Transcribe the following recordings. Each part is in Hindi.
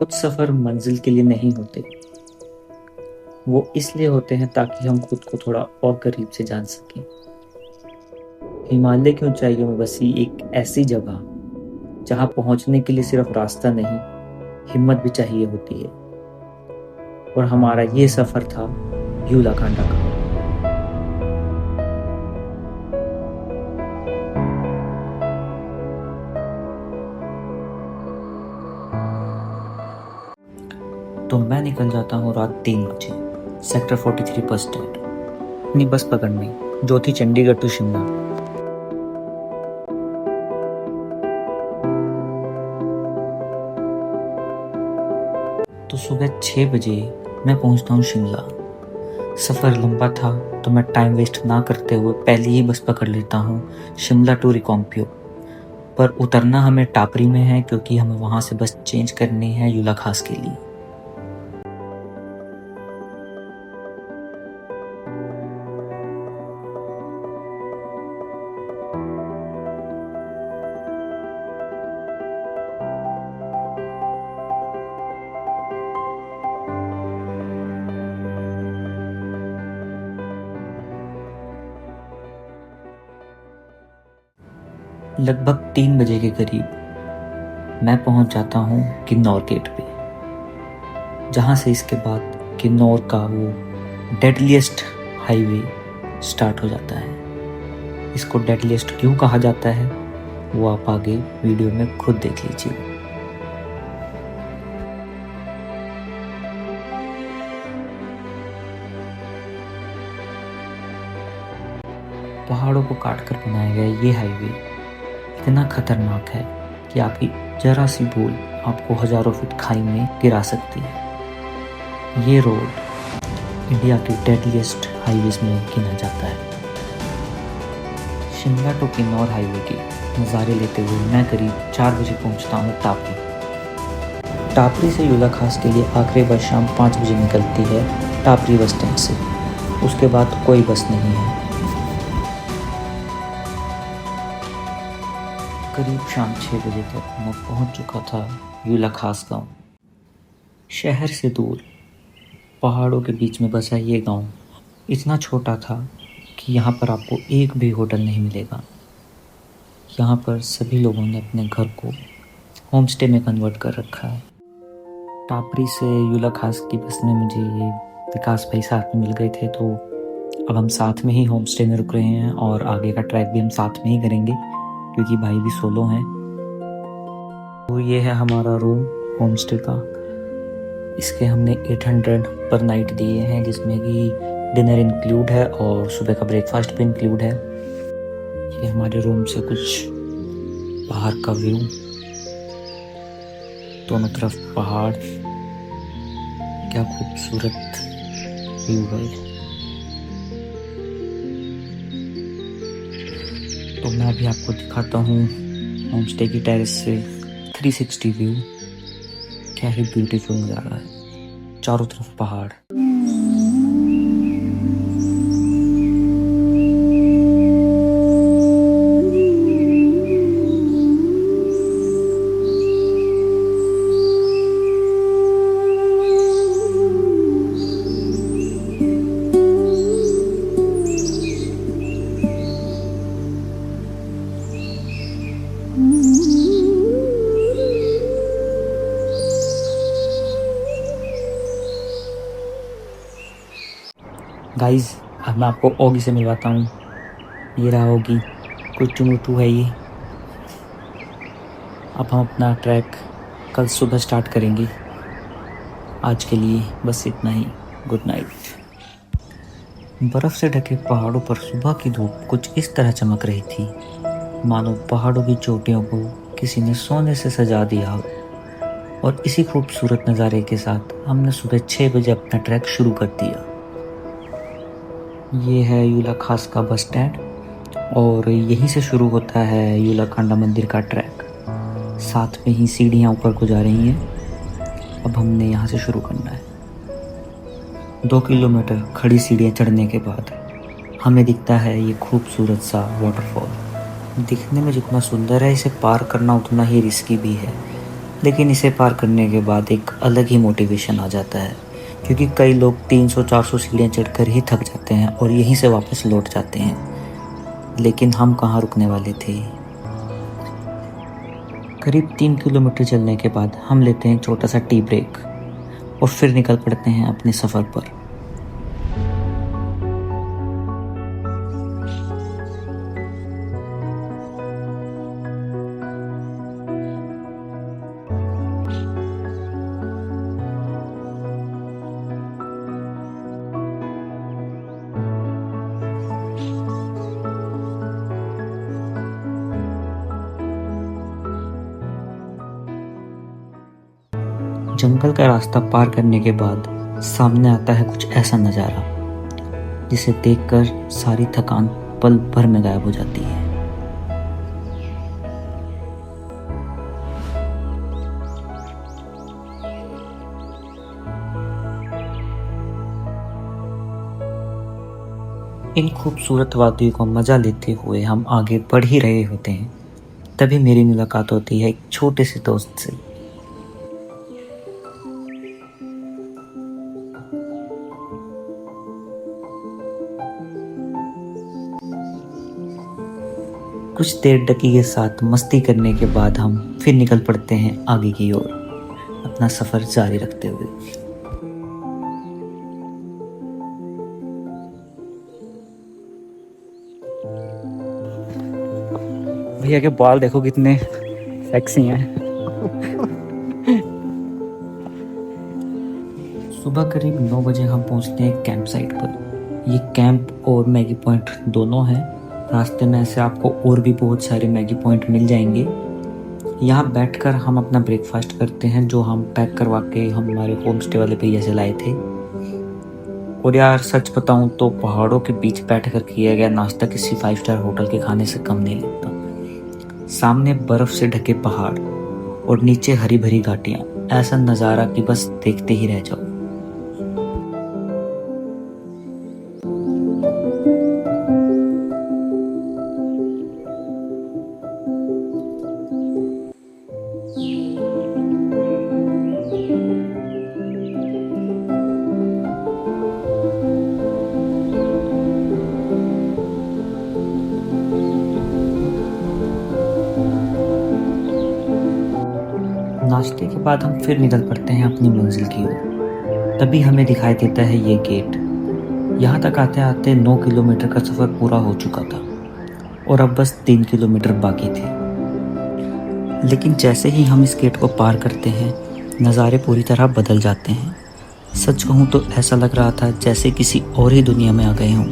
कुछ सफ़र मंजिल के लिए नहीं होते, वो इसलिए होते हैं ताकि हम खुद को थोड़ा और करीब से जान सकें। हिमालय की ऊंचाइयों में बसी एक ऐसी जगह जहां पहुंचने के लिए सिर्फ रास्ता नहीं, हिम्मत भी चाहिए होती है। और हमारा ये सफ़र था यूलाकांडा का। तो मैं निकल जाता हूँ रात 3 बजे सेक्टर 43 बस स्टैंड, अपनी बस पकड़ने जो थी चंडीगढ़ टू शिमला। तो सुबह 6 बजे मैं पहुंचता हूँ शिमला। सफ़र लंबा था तो मैं टाइम वेस्ट ना करते हुए पहली ही बस पकड़ लेता हूँ शिमला टू रिकांगपिओ। पर उतरना हमें टापरी में है क्योंकि हमें वहाँ से बस चेंज करनी है यूला खास के लिए। लगभग 3 बजे के करीब मैं पहुंच जाता हूं किन्नौर गेट पे, जहां से इसके बाद किन्नौर का वो डेडलीस्ट हाईवे स्टार्ट हो जाता है। इसको डेडलीस्ट क्यों कहा जाता है वो आप आगे वीडियो में खुद देख लीजिए। पहाड़ों को काटकर बनाया गया ये हाईवे इतना खतरनाक है कि आपकी जरा सी भूल आपको हजारों फीट खाई में गिरा सकती है। ये रोड इंडिया के डेडलीस्ट हाईवेज में गिना जाता है। शिमला टू किन्नौर हाईवे के नज़ारे लेते हुए मैं करीब 4 बजे पहुंचता हूँ टापरी। टापरी से यूला खास के लिए आखिरी बस शाम 5 बजे निकलती है टापरी बस स्टैंड से। उसके बाद कोई बस नहीं है। करीब शाम 6 बजे तक मैं पहुंच चुका था यूला खास गांव। शहर से दूर पहाड़ों के बीच में बसा ये गांव इतना छोटा था कि यहाँ पर आपको एक भी होटल नहीं मिलेगा। यहाँ पर सभी लोगों ने अपने घर को होम स्टे में कन्वर्ट कर रखा है। टापरी से यूला खास की बस में मुझे ये विकास भाई साथ में मिल गए थे, तो अब हम साथ में ही होम स्टे में रुक रहे हैं और आगे का ट्रैक भी हम साथ में ही करेंगे क्योंकि भाई भी सोलो हैं। तो ये है हमारा रूम होम स्टे का। इसके हमने 800 पर नाइट दिए हैं, जिसमें कि डिनर इंक्लूड है और सुबह का ब्रेकफास्ट भी इंक्लूड है। ये हमारे रूम से कुछ बाहर का व्यू, दोनों तरफ पहाड़, क्या खूबसूरत व्यू है। तो मैं अभी आपको दिखाता हूँ होम स्टे की टेरेस से 360 व्यू। क्या ही ब्यूटीफुल नज़ारा है, चारों तरफ पहाड़। गाइस अब मैं आपको ओगी से मिलवाता हूँ। ये रहा ओगी, कुछ मुटू है ये। अब हम अपना ट्रैक कल सुबह स्टार्ट करेंगे। आज के लिए बस इतना ही। Good night. बर्फ़ से ढके पहाड़ों पर सुबह की धूप कुछ इस तरह चमक रही थी मानो पहाड़ों की चोटियों को किसी ने सोने से सजा दिया हो। और इसी खूबसूरत नज़ारे के साथ हमने सुबह 6 बजे अपना ट्रैक शुरू कर दिया। ये है यूला खास का बस स्टैंड और यहीं से शुरू होता है यूलाकांडा मंदिर का ट्रैक। साथ में ही सीढ़ियाँ ऊपर को जा रही हैं। अब हमने यहाँ से शुरू करना है। 2 किलोमीटर खड़ी सीढ़ियाँ चढ़ने के बाद हमें दिखता है ये खूबसूरत सा वाटरफॉल। दिखने में जितना सुंदर है, इसे पार करना उतना ही रिस्की भी है। लेकिन इसे पार करने के बाद एक अलग ही मोटिवेशन आ जाता है, क्योंकि कई लोग 300-400 सीढ़ियाँ चढ़कर ही थक जाते हैं और यहीं से वापस लौट जाते हैं। लेकिन हम कहाँ रुकने वाले थे। करीब 3 किलोमीटर चलने के बाद हम लेते हैं छोटा सा टी ब्रेक और फिर निकल पड़ते हैं अपने सफ़र पर। जंगल का रास्ता पार करने के बाद सामने आता है कुछ ऐसा नज़ारा जिसे देखकर सारी थकान पल भर में गायब हो जाती है। इन खूबसूरत वादियों का मज़ा लेते हुए हम आगे बढ़ ही रहे होते हैं, तभी मेरी मुलाकात होती है एक छोटे से दोस्त से। कुछ देर डकी के साथ मस्ती करने के बाद हम फिर निकल पड़ते हैं आगे की ओर, अपना सफ़र जारी रखते हुए। भैया के बाल देखो कितने सेक्सी हैं। सुबह करीब 9 बजे हम पहुंचते हैं कैंप साइट पर। ये कैंप और मैगी पॉइंट दोनों हैं। रास्ते में ऐसे आपको और भी बहुत सारे मैगी पॉइंट मिल जाएंगे। यहाँ बैठकर हम अपना ब्रेकफास्ट करते हैं, जो हम पैक करवा के हमारे होम स्टे वाले भैया से लाए थे। और यार सच बताऊं तो पहाड़ों के बीच बैठकर किया गया नाश्ता किसी 5 स्टार होटल के खाने से कम नहीं लगता। सामने बर्फ से ढके पहाड़ और नीचे हरी भरी घाटियां, ऐसा नज़ारा कि बस देखते ही रह जाओ। नाश्ते के बाद हम फिर निकल पड़ते हैं अपनी मंजिल की ओर। तभी हमें दिखाई देता है ये गेट। यहाँ तक आते आते 9 किलोमीटर का सफ़र पूरा हो चुका था और अब बस 3 किलोमीटर बाकी थे। लेकिन जैसे ही हम इस गेट को पार करते हैं, नज़ारे पूरी तरह बदल जाते हैं। सच कहूँ तो ऐसा लग रहा था जैसे किसी और ही दुनिया में आ गए हों।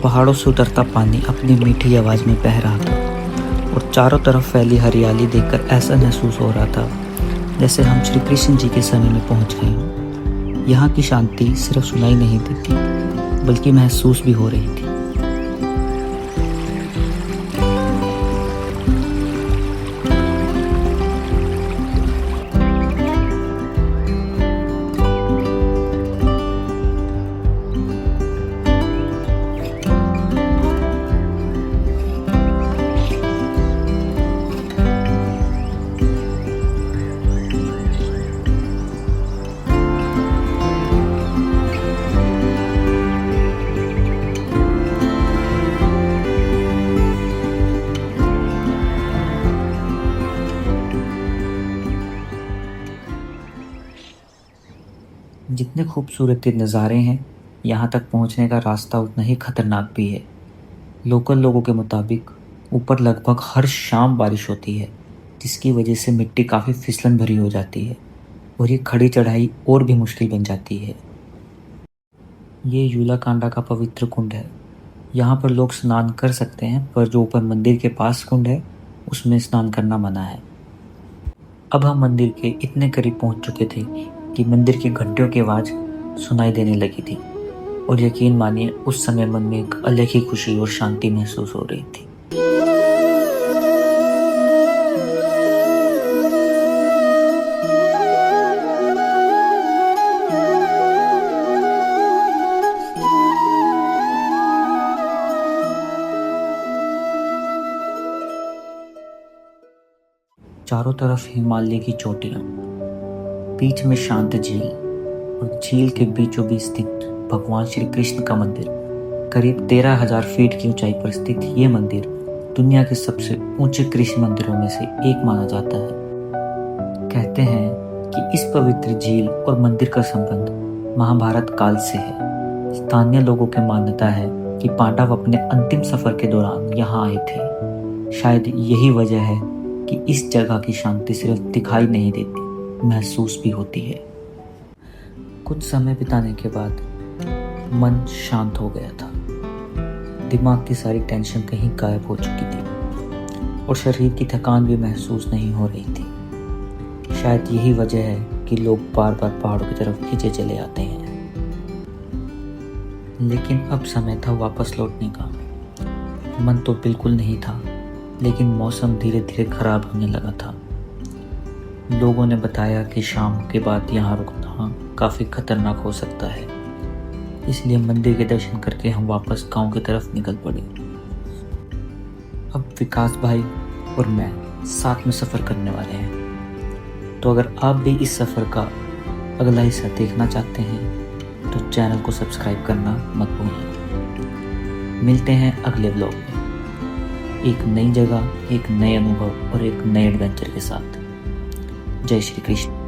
पहाड़ों से उतरता पानी अपनी मीठी आवाज़ में बह रहा था और चारों तरफ फैली हरियाली देखकर ऐसा महसूस हो रहा था जैसे हम श्री कृष्ण जी के समय में पहुंच गए हों। यहाँ की शांति सिर्फ सुनाई नहीं देती, बल्कि महसूस भी हो रही थी। जितने खूबसूरत ये नज़ारे हैं, यहाँ तक पहुँचने का रास्ता उतना ही खतरनाक भी है। लोकल लोगों के मुताबिक ऊपर लगभग हर शाम बारिश होती है, जिसकी वजह से मिट्टी काफ़ी फिसलन भरी हो जाती है और ये खड़ी चढ़ाई और भी मुश्किल बन जाती है। ये यूलाकांडा का पवित्र कुंड है। यहाँ पर लोग स्नान कर सकते हैं, पर जो ऊपर मंदिर के पास कुंड है उसमें स्नान करना मना है। अब हम मंदिर के इतने करीब पहुँच चुके थे कि मंदिर की घंटियों की आवाज़ सुनाई देने लगी थी और यकीन मानिए उस समय मन में एक अलग ही खुशी और शांति महसूस हो रही थी। चारों तरफ हिमालय की चोटियां, बीच में शांत झील और झील के बीचों बीच स्थित भगवान श्री कृष्ण का मंदिर। करीब 13,000 फीट की ऊंचाई पर स्थित ये मंदिर दुनिया के सबसे ऊंचे कृष्ण मंदिरों में से एक माना जाता है। कहते हैं कि इस पवित्र झील और मंदिर का संबंध महाभारत काल से है। स्थानीय लोगों की मान्यता है कि पांडव अपने अंतिम सफर के दौरान यहाँ आए थे। शायद यही वजह है कि इस जगह की शांति सिर्फ दिखाई नहीं देती, महसूस भी होती है। कुछ समय बिताने के बाद मन शांत हो गया था। दिमाग की सारी टेंशन कहीं गायब हो चुकी थी और शरीर की थकान भी महसूस नहीं हो रही थी। शायद यही वजह है कि लोग बार बार पहाड़ों की तरफ खींचे चले आते हैं। लेकिन अब समय था वापस लौटने का। मन तो बिल्कुल नहीं था, लेकिन मौसम धीरे धीरे खराब होने लगा था। लोगों ने बताया कि शाम के बाद यहाँ रुकना काफ़ी खतरनाक हो सकता है, इसलिए मंदिर के दर्शन करके हम वापस गांव की तरफ निकल पड़े। अब विकास भाई और मैं साथ में सफ़र करने वाले हैं, तो अगर आप भी इस सफ़र का अगला हिस्सा देखना चाहते हैं तो चैनल को सब्सक्राइब करना मत भूलिए। मिलते हैं अगले व्लॉग में एक नई जगह, एक नए अनुभव और एक नए एडवेंचर के साथ। जय श्री कृष्ण।